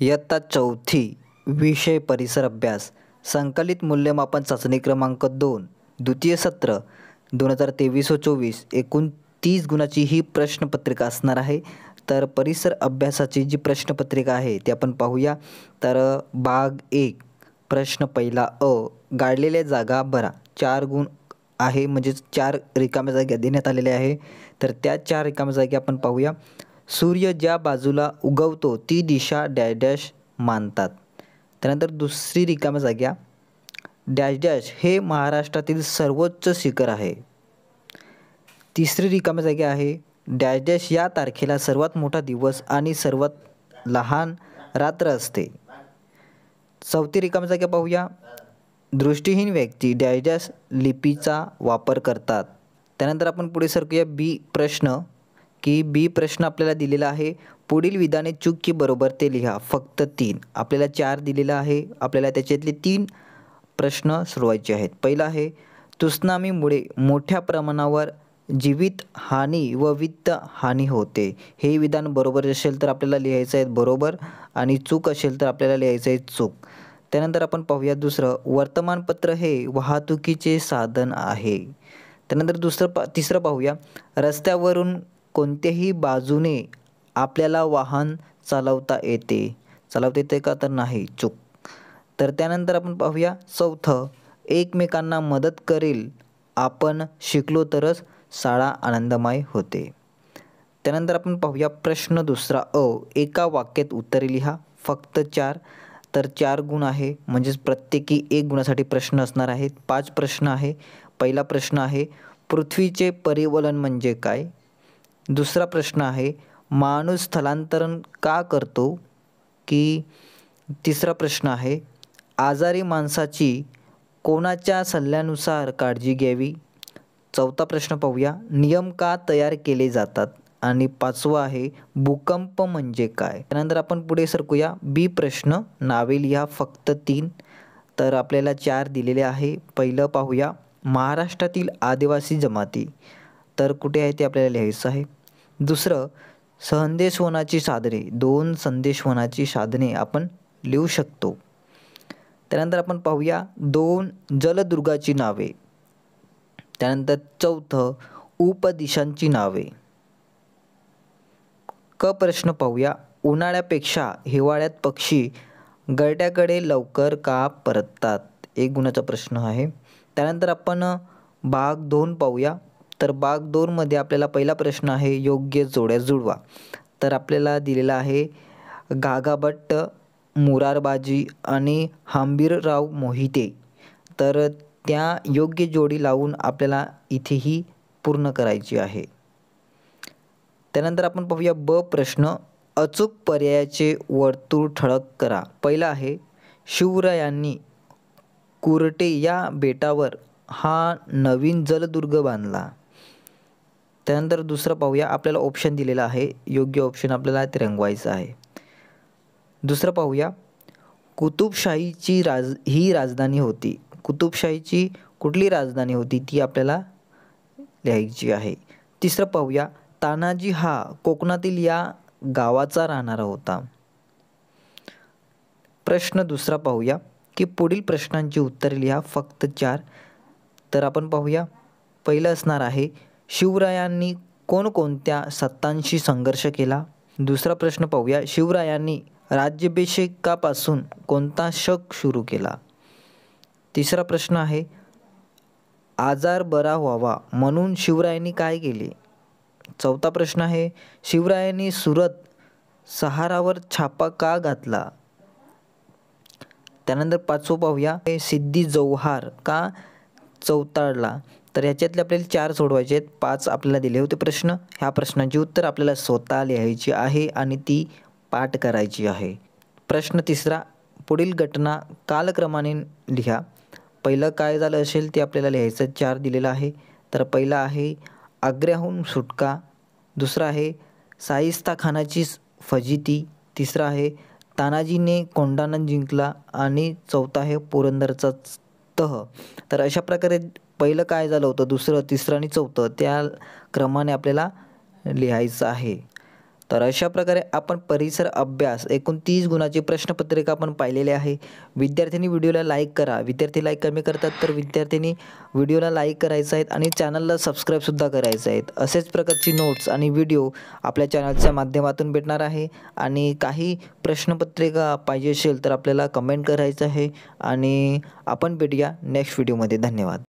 इयत्ता चौथी विषय परिसर अभ्यास संकलित मूल्यमापन चाचणी क्रमांक 2 द्वितीय सत्र 2023-24 एकूण 30 गुणाची ही प्रश्नपत्रिका असणार आहे. तर परिसर अभ्यासाची जी प्रश्नपत्रिका आहे ती आपण पाहूया. तर भाग 1 प्रश्न पहिला गाळलेल्या जागा भरा. 4 गुण आहे, म्हणजेच 4 रिकाम्या जागा देण्यात आलेल्या आहे. तर त्या 4 रिकाम्या जागी आपण पाहूया. सूर्य ज्या बाजूला उगवतो ती दिशा डॅश डॅश मानतात. त्यानंतर दुसरी रिकाम्या जागा डॅश डॅश हे महाराष्ट्रातील सर्वोच्च शिखर आहे. तिसरी रिकाम्या जागी आहे डॅश डॅश या तारखेला सर्वात मोठा दिवस आणि सर्वात लहान रात्र असते. चौथी रिकाम्या जागा पाहूया. दृष्टिहीन व्यक्ती डॅश डॅश लिपीचा वापर करतात. त्यानंतर आपण पुढे सरकूया बी प्रश्न आपल्याला दिलेला आहे. पुढील विधाने चूक की बरोबर ते लिहा. फक्त 3. आपल्याला 4 दिलेला आहे. आपल्याला त्याच्यातले 3 प्रश्न सोडवायचे आहेत. पहिला आहे त्सुनामीमुळे मोठ्या प्रमाणावर जीवित हानी व वित्त हानी होते. हे विधान बरोबर असेल तर आपल्याला लिहायचं आहे बरोबर आणि चूक असेल तर आपल्याला लिहायचं आहे चूक. त्यानंतर आपण पाहूया दुसरं, वर्तमानपत्र हे वाहतुकीचे साधन आहे. त्यानंतर तिसरं पाहूया, रस्त्यावरून कोणत्याही बाजूने आपल्याला वाहन चालवता येते का तर नाही, चूक. तर त्यानंतर आपण पाहूया चौथं, एकमेकांना मदत करेल आपण शिकलो तरच शाळा आनंदमय होते. त्यानंतर आपण पाहूया प्रश्न दुसरा एका वाक्यात उत्तरे लिहा. फक्त 4. तर 4 गुण आहे, म्हणजेच प्रत्येकी 1 गुणासाठी प्रश्न असणार आहेत. 5 प्रश्न आहे. पहिला प्रश्न आहे पृथ्वीचे परिवलन म्हणजे काय. दुसरा प्रश्न आहे माणूस स्थलांतरण का करतो की. तिसरा प्रश्न आहे आजारी माणसाची कोणाच्या सल्ल्यानुसार काळजी घ्यावी. चौथा प्रश्न पाहूया नियम का तयार केले जातात. आणि 5वा आहे भूकंप म्हणजे काय. त्यानंतर आपण पुढे सरकूया. बी प्रश्न नावे लिहा. फक्त 3. तर आपल्याला 4 दिलेले आहे. पहिलं पाहूया महाराष्ट्रातील आदिवासी जमाती. तर कुठे आहे ते आपल्याला लिहायचं आहे. दुसरं संदेशवहनाची साधने. 2 संदेशवहनाची साधने आपण लिहू शकतो. त्यानंतर आपण पाहूया 2 जलदुर्गाची नावे. त्यानंतर चौथं उपदिशांची नावे. क प्रश्न पाहूया उन्हाळ्यापेक्षा हिवाळ्यात पक्षी घरट्याकडे लवकर का परततात. 1 गुणाचा प्रश्न आहे. त्यानंतर आपण भाग 2 पाहूया. तर भाग 2 मध्ये आपल्याला पहिला प्रश्न आहे योग्य जोड्या जुळवा. तर आपल्याला दिलेला आहे गागाभट्ट, मुरारबाजी आणि हंबीरराव मोहिते. तर त्या योग्य जोडी लावून आपल्याला इथेही पूर्ण करायची आहे. त्यानंतर आपण पाहूया ब प्रश्न अचूक पर्यायाचे वर्तुळ ठळक करा. पहिला आहे शिवरायांनी कुरटे या बेटावर हा नवीन जलदुर्ग बांधला. त्यानंतर दुसरं पाहूया. आपल्याला ऑप्शन दिलेला आहे. योग्य ऑप्शन आपल्याला ते रंगवायचं आहे. दुसरं पाहूया कुतुबशाहीची ही राजधानी होती. कुतुबशाहीची कुठली राजधानी होती ती आपल्याला लिहायची आहे. तिसरं पाहूया तानाजी हा कोकणातील या गावाचा राहणारा होता. प्रश्न दुसरा पाहूया की पुढील प्रश्नांची उत्तरे लिहा. फक्त 4. तर आपण पाहूया पहिलं असणार आहे शिवरायांनी कोणकोणत्या सत्तांशी संघर्ष केला. दुसरा प्रश्न पाहूया शिवरायांनी राज्याभिषेकापासून कोणता शक सुरू केला. तिसरा प्रश्न आहे आजार बरा व्हावा म्हणून शिवरायांनी काय केले. चौथा प्रश्न आहे शिवरायांनी सुरत शहरावर छापा का घातला. त्यानंतर 5वं पाहूया सिद्धी जौहार का चौताळला. तर ह्याच्यातले आपल्याला 4 सोडवायचे आहेत. 5 आपल्याला दिले होते प्रश्न. ह्या प्रश्नांची उत्तर आपल्याला स्वतः लिहायची आहे आणि ती पाठ करायची आहे. प्रश्न तिसरा पुढील घटना कालक्रमाने लिहा. पहिलं काय झालं असेल ते आपल्याला लिहायचं. 4 दिलेलं आहे. तर पहिला आहे आग्र्याहून सुटका. दुसरा आहे शाहिस्ता खानाची फजिती. तिसरा आहे तानाजीने कोंढाणा जिंकला आणि चौथा आहे पुरंदरचा तह. तर अशा प्रकारे पहिलं काय झालं होतं, दुसरं, तिसरं आणि चौथं त्या क्रमाने आपल्याला लिहायचं आहे. तर अशा प्रकारे आपण परिसर अभ्यास एकूण 30 गुणाची प्रश्नपत्रिका आपण पाहिलेली आहे. विद्यार्थ्यांनी व्हिडिओला लाईक करा. विद्यार्थी लाईक कमी करतात तर विद्यार्थ्यांनी व्हिडिओला लाईक करायचं आहे आणि चॅनलला सबस्क्राईबसुद्धा करायचं आहे. असेच प्रकारची नोट्स आणि व्हिडिओ आपल्या चॅनलच्या माध्यमातून भेटणार आहे. आणि काही प्रश्नपत्रिका पाहिजे असेल तर आपल्याला कमेंट करायचं आहे आणि आपण भेटूया नेक्स्ट व्हिडिओमध्ये. धन्यवाद.